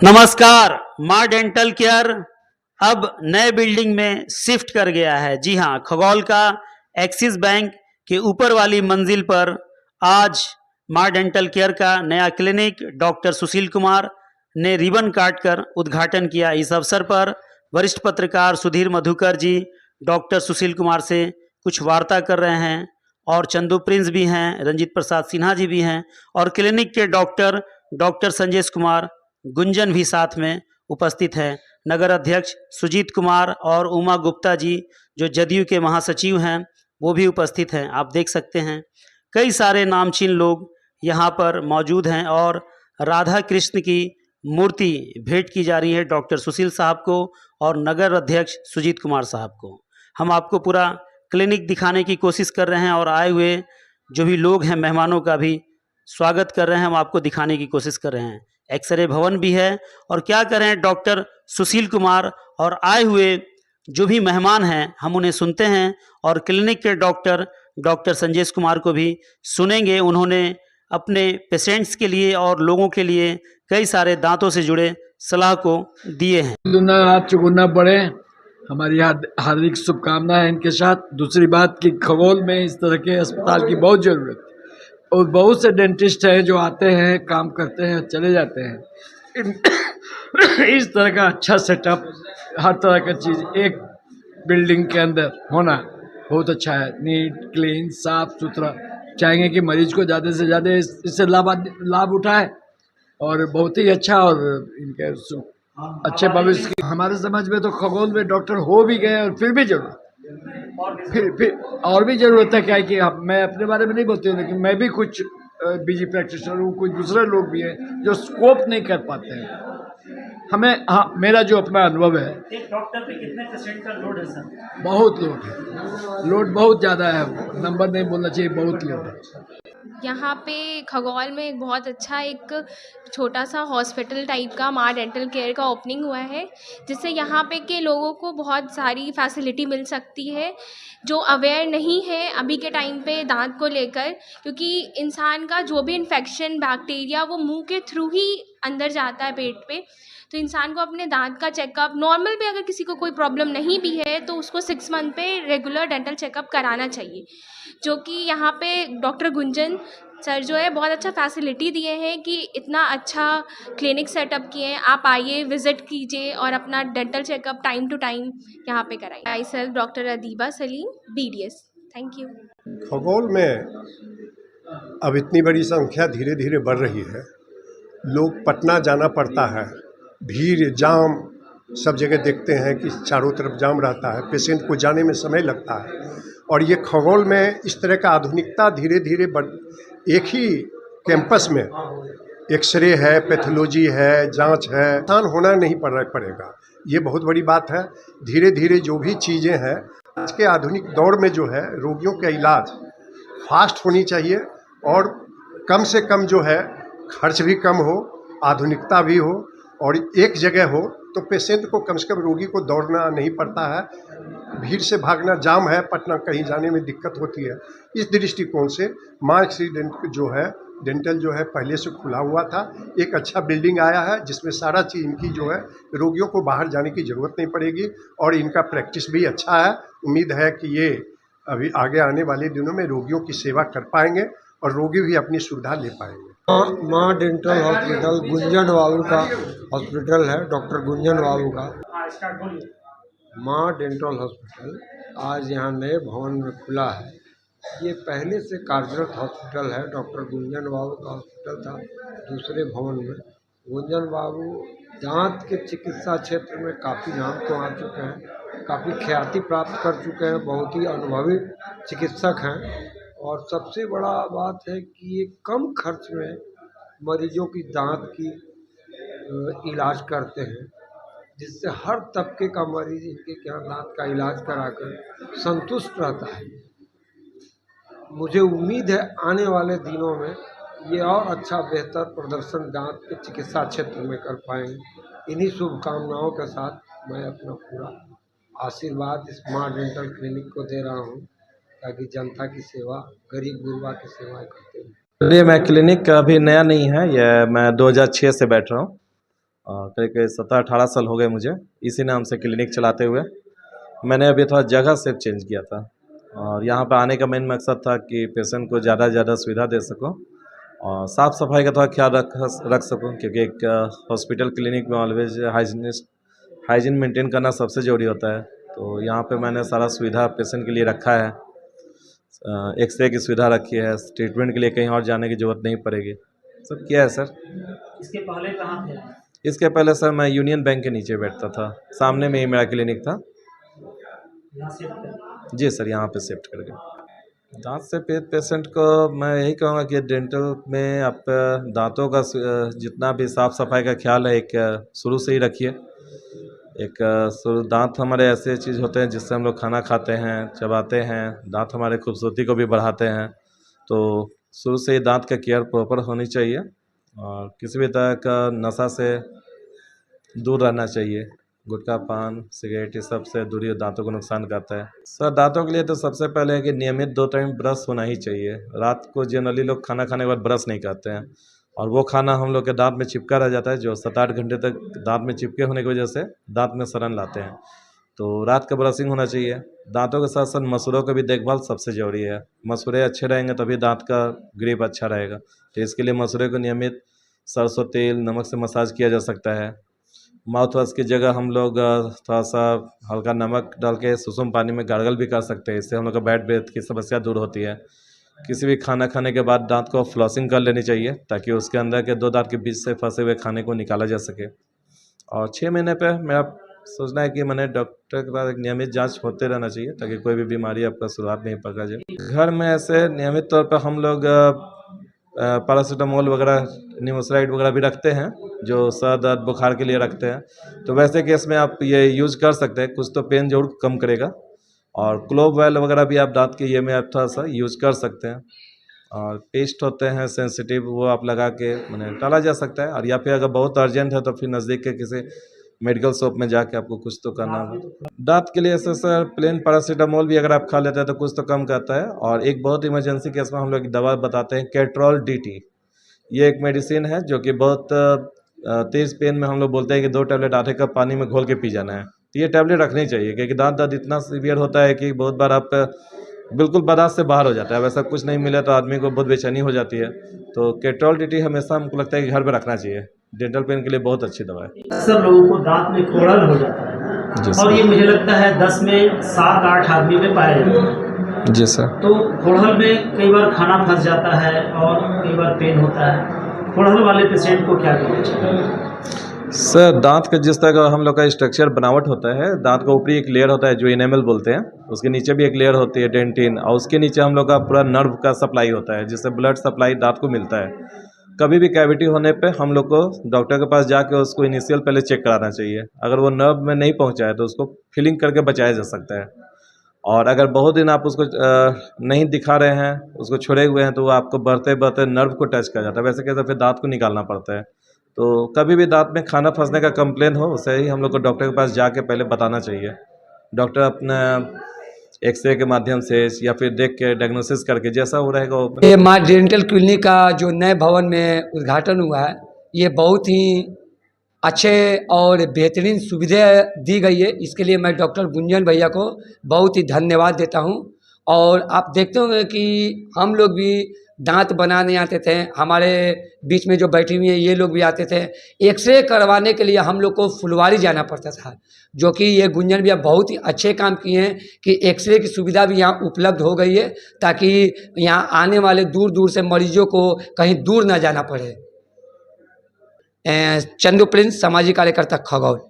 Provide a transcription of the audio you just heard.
नमस्कार। माँ dental care अब नए बिल्डिंग में शिफ्ट कर गया है। जी हाँ, खगौल का एक्सिस बैंक के ऊपर वाली मंजिल पर आज माँ डेंटल केयर का नया क्लिनिक डॉक्टर सुशील कुमार ने रिबन काट कर उद्घाटन किया। इस अवसर पर वरिष्ठ पत्रकार सुधीर मधुकर जी डॉक्टर सुशील कुमार से कुछ वार्ता कर रहे हैं और चंदू प्रिंस भी हैं, रंजीत प्रसाद सिन्हा जी भी हैं और क्लिनिक के डॉक्टर डॉक्टर संजय कुमार गुंजन भी साथ में उपस्थित हैं। नगर अध्यक्ष सुजीत कुमार और उमा गुप्ता जी जो जदयू के महासचिव हैं वो भी उपस्थित हैं। आप देख सकते हैं कई सारे नामचीन लोग यहाँ पर मौजूद हैं और राधा कृष्ण की मूर्ति भेंट की जा रही है डॉक्टर सुशील साहब को और नगर अध्यक्ष सुजीत कुमार साहब को। हम आपको पूरा क्लिनिक दिखाने की कोशिश कर रहे हैं और आए हुए जो भी लोग हैं मेहमानों का भी स्वागत कर रहे हैं, हम आपको दिखाने की कोशिश कर रहे हैं। एक्सरे भवन भी है और क्या करें डॉक्टर सुशील कुमार और आए हुए जो भी मेहमान हैं हम उन्हें सुनते हैं और क्लिनिक के डॉक्टर डॉक्टर संजय कुमार को भी सुनेंगे। उन्होंने अपने पेशेंट्स के लिए और लोगों के लिए कई सारे दांतों से जुड़े सलाह को दिए हैं। दुना हाथ चुगुना पड़े, हमारी हार्दिक शुभकामनाएं इनके साथ। दूसरी बात कि खगोल में इस तरह के अस्पताल की बहुत ज़रूरत है और बहुत से डेंटिस्ट हैं जो आते हैं, काम करते हैं, चले जाते हैं। इस तरह का अच्छा सेटअप, हर तरह का चीज़ एक बिल्डिंग के अंदर होना बहुत अच्छा है। नीट, क्लीन, साफ सुथरा। चाहेंगे कि मरीज को ज़्यादा से ज़्यादा इससे लाभ उठाए और बहुत ही अच्छा और इनके अच्छे भविष्य की। हमारे समाज में तो खगोल में डॉक्टर हो भी गए और फिर भी जरूरत फिर और भी ज़रूरत है। क्या है कि मैं अपने बारे में नहीं बोलती हूँ, लेकिन मैं भी कुछ बिजी प्रैक्टिशनर हूँ, कुछ दूसरे लोग भी हैं जो स्कोप नहीं कर पाते हैं। हमें मेरा जो अपना अनुभव है, एक डॉक्टर पे कितने पेशेंट का लोड है सर? बहुत लोड है, लोड बहुत ज़्यादा है, नंबर नहीं बोलना चाहिए, बहुत लोड है। यहाँ पे खगौल में एक बहुत अच्छा एक छोटा सा हॉस्पिटल टाइप का माँ डेंटल केयर का ओपनिंग हुआ है, जिससे यहाँ पे के लोगों को बहुत सारी फैसिलिटी मिल सकती है जो अवेयर नहीं है अभी के टाइम पे दांत को लेकर। क्योंकि इंसान का जो भी इन्फेक्शन बैक्टीरिया वो मुंह के थ्रू ही अंदर जाता है पेट पे। तो इंसान को अपने दांत का चेकअप नॉर्मल पे, अगर किसी को कोई प्रॉब्लम नहीं भी है तो उसको 6 मंथ पे रेगुलर डेंटल चेकअप कराना चाहिए। जो कि यहाँ पे डॉक्टर गुंजन सर जो है बहुत अच्छा फैसिलिटी दिए हैं कि इतना अच्छा क्लिनिक सेटअप किए हैं। आप आइए, विज़िट कीजिए और अपना dental checkup time to time यहाँ पे कराइए। I self doctor Adeeba Saleem, BDS। Thank you. खगोल में अब इतनी बड़ी संख्या धीरे धीरे बढ़ रही है। लोग पटना जाना पड़ता है, भीड़ जाम सब जगह देखते हैं कि चारों तरफ जाम रहता है, पेशेंट को जाने में समय लगता है। और ये खगोल में इस तरह का आधुनिकता धीरे धीरे एक ही कैंपस में एक्सरे है, पैथोलॉजी है, जांच है, आसान होना नहीं पड़ेगा। ये बहुत बड़ी बात है। धीरे धीरे जो भी चीज़ें हैं आज के आधुनिक दौर में जो है रोगियों का इलाज फास्ट होनी चाहिए और कम से कम जो है खर्च भी कम हो, आधुनिकता भी हो और एक जगह हो तो पेशेंट को कम से कम रोगी को दौड़ना नहीं पड़ता है, भीड़ से भागना, जाम है, पटना कहीं जाने में दिक्कत होती है। इस दृष्टिकोण से माँ एक्सीडेंट जो है डेंटल जो है पहले से खुला हुआ था, एक अच्छा बिल्डिंग आया है जिसमें सारा चीज़ इनकी जो है रोगियों को बाहर जाने की ज़रूरत नहीं पड़ेगी और इनका प्रैक्टिस भी अच्छा है। उम्मीद है कि ये अभी आगे आने वाले दिनों में रोगियों की सेवा कर पाएंगे और रोगी भी अपनी सुविधा ले पाएंगे। माँ डेंटल हॉस्पिटल गुंजन बाबू का हॉस्पिटल है, डॉक्टर गुंजन बाबू का माँ डेंटल हॉस्पिटल आज यहाँ नए भवन में खुला है। ये पहले से कार्यरत हॉस्पिटल है, डॉक्टर गुंजन बाबू का हॉस्पिटल था दूसरे भवन में। गुंजन बाबू दांत के चिकित्सा क्षेत्र में काफ़ी नाम तो आ चुके हैं, काफ़ी ख्याति प्राप्त कर चुके हैं, बहुत ही अनुभवी चिकित्सक हैं। और सबसे बड़ा बात है कि ये कम खर्च में मरीजों की दांत की इलाज करते हैं, जिससे हर तबके का मरीज इनके यहाँ दांत का इलाज कराकर संतुष्ट रहता है। मुझे उम्मीद है आने वाले दिनों में ये और अच्छा बेहतर प्रदर्शन दांत के चिकित्सा क्षेत्र में कर पाएंगे। इन्हीं शुभकामनाओं के साथ मैं अपना पूरा आशीर्वाद इस माँ डेंटल क्लिनिक को दे रहा हूँ ताकि जनता की सेवा, गरीब गुरबा की सेवा करते हैं। ये मैं क्लिनिक अभी नया नहीं है, ये मैं 2006 से बैठ रहा हूँ करीब 17-18 साल हो गए मुझे इसी नाम से क्लिनिक चलाते हुए। मैंने अभी थोड़ा जगह सिर्फ चेंज किया था और यहाँ पर आने का मेन मकसद था कि पेशेंट को ज़्यादा से ज़्यादा सुविधा दे सकूँ और साफ़ सफाई का थोड़ा ख्याल रख सकूँ, क्योंकि एक हॉस्पिटल क्लिनिक में ऑलवेज हाइजीन मेंटेन करना सबसे ज़रूरी होता है। तो यहाँ पे मैंने सारा सुविधा पेशेंट के लिए रखा है। एक्सरे की सुविधा रखी है, ट्रीटमेंट के लिए कहीं और जाने की ज़रूरत नहीं पड़ेगी, सब किया है सर। इसके पहले कहाँ थे? इसके पहले सर मैं यूनियन बैंक के नीचे बैठता था, सामने में ही मेरा क्लिनिक था। यहाँ शिफ्ट कर? जी सर, यहाँ पे शिफ्ट कर गए। दांत से पीड़ित पेशेंट को मैं यही कहूँगा कि डेंटल में आप दांतों का जितना भी साफ़ सफाई का ख्याल है एक शुरू से ही रखिए। एक दांत हमारे ऐसे चीज़ होते हैं जिससे हम लोग खाना खाते हैं, चबाते हैं, दांत हमारे खूबसूरती को भी बढ़ाते हैं। तो शुरू से ही दांत का केयर प्रॉपर होनी चाहिए और किसी भी तरह का नशा से दूर रहना चाहिए। गुटखा, पान, सिगरेट ये सब से दूरी दांतों को नुकसान करता है। सर दांतों के लिए तो सबसे पहले है कि नियमित 2 टाइम ब्रश होना ही चाहिए। रात को जनरली लोग खाना खाने के बाद ब्रश नहीं करते हैं और वो खाना हम लोग के दांत में चिपका रह जाता है, जो 7-8 घंटे तक दांत में चिपके होने की वजह से दांत में सड़न लाते हैं। तो रात का ब्रशिंग होना चाहिए। दांतों के साथ साथ मसूड़ों का भी देखभाल सबसे ज़रूरी है। मसूड़े अच्छे रहेंगे तभी दांत का ग्रिप अच्छा रहेगा। तो इसके लिए मसूड़े को नियमित सरसों तेल, नमक से मसाज किया जा सकता है। माउथ वॉश की जगह हम लोग थोड़ा सा हल्का नमक डाल के सुसुम पानी में गार्गल भी कर सकते हैं। इससे हम लोग का बैड ब्रेथ की समस्या दूर होती है। किसी भी खाना खाने के बाद दांत को फ्लॉसिंग कर लेनी चाहिए ताकि उसके अंदर के 2 दांत के बीच से फंसे हुए खाने को निकाला जा सके। और 6 महीने पे मेरा सोचना है कि मैंने डॉक्टर के पास एक नियमित जांच होते रहना चाहिए ताकि कोई भी बीमारी आपका शुरुआत में ही पकड़ा जाए। घर में ऐसे नियमित तौर पर हम लोग पैरासीटामोल वगैरह, निमोसराइड वगैरह भी रखते हैं जो सर दर्द बुखार के लिए रखते हैं। तो वैसे केस में आप ये यूज़ कर सकते हैं, कुछ तो पेन जरूर कम करेगा। और क्लोव ऑयल वगैरह भी आप दांत के ये में आप थोड़ा सा यूज़ कर सकते हैं। और पेस्ट होते हैं सेंसिटिव, वो आप लगा के मैंने टाला जा सकता है। और या फिर अगर बहुत अर्जेंट है तो फिर नज़दीक के किसी मेडिकल शॉप में जाके आपको कुछ तो करना होगा। दांत के लिए ऐसे सर प्लेन पैरासीटामोल भी अगर आप खा लेते हैं तो कुछ तो कम करता है। और एक बहुत इमरजेंसी केस में हम लोग दवा बताते हैं कैट्रॉल DT। ये एक मेडिसिन है जो कि बहुत तेज़ पेन में हम लोग बोलते हैं कि 2 टैबलेट आधे कप पानी में घोल के पी जाना है। तो ये टैबलेट रखनी चाहिए क्योंकि दांत दर्द इतना सीवियर होता है कि बहुत बार आप बिल्कुल बर्दाश्त से बाहर हो जाता है। वैसा कुछ नहीं मिले तो आदमी को बहुत बेचैनी हो जाती है। तो कैट्रॉल DT हमेशा हमको लगता है कि घर पे रखना चाहिए। डेंटल पेन के लिए बहुत अच्छी दवा है। अक्सर लोगों को दांत में खोड़ल हो जाता है और ये मुझे लगता है 10 में 7-8 आदमी में पाया जाता है। जी सर। तो खोड़ल में कई बार खाना फंस जाता है और कई बार पेन होता है। खोड़ल वाले पेशेंट को क्या करना चाहिए? सर दांत का जिस तरह का हम लोग का स्ट्रक्चर बनावट होता है, दांत का ऊपरी एक लेयर होता है जो इनेमल बोलते हैं, उसके नीचे भी एक लेयर होती है डेंटिन, और उसके नीचे हम लोग का पूरा नर्व का सप्लाई होता है जिससे ब्लड सप्लाई दांत को मिलता है। कभी भी कैविटी होने पे हम लोग को डॉक्टर के पास जाके उसको इनिशियल पहले चेक कराना चाहिए। अगर वो नर्व में नहीं पहुंचा है तो उसको फिलिंग करके बचाया जा सकता है। और अगर बहुत दिन आप उसको नहीं दिखा रहे हैं, उसको छोड़े हुए हैं, तो वो आपको बढ़ते बढ़ते नर्व को टच कर जाता है। वैसे कैसे फिर दांत को निकालना पड़ता है। तो कभी भी दांत में खाना फंसने का कंप्लेन हो, उससे ही हम लोग को डॉक्टर के पास जाके पहले बताना चाहिए। डॉक्टर अपना एक्सरे के माध्यम से या फिर देख के डायग्नोसिस करके जैसा हो रहेगा वो। ये माँ डेंटल क्लिनिक का जो नए भवन में उद्घाटन हुआ है, ये बहुत ही अच्छे और बेहतरीन सुविधा दी गई है। इसके लिए मैं डॉक्टर गुंजन भैया को बहुत ही धन्यवाद देता हूँ। और आप देखते होंगे कि हम लोग भी दांत बनाने आते थे, हमारे बीच में जो बैठी हुई हैं ये लोग भी आते थे। एक्सरे करवाने के लिए हम लोग को फुलवारी जाना पड़ता था, जो कि ये गुंजन भैया बहुत ही अच्छे काम किए हैं कि एक्सरे की सुविधा भी यहाँ उपलब्ध हो गई है, ताकि यहाँ आने वाले दूर दूर से मरीजों को कहीं दूर ना जाना पड़े। चंदू प्रिंस, सामाजिक कार्यकर्ता, खगौल।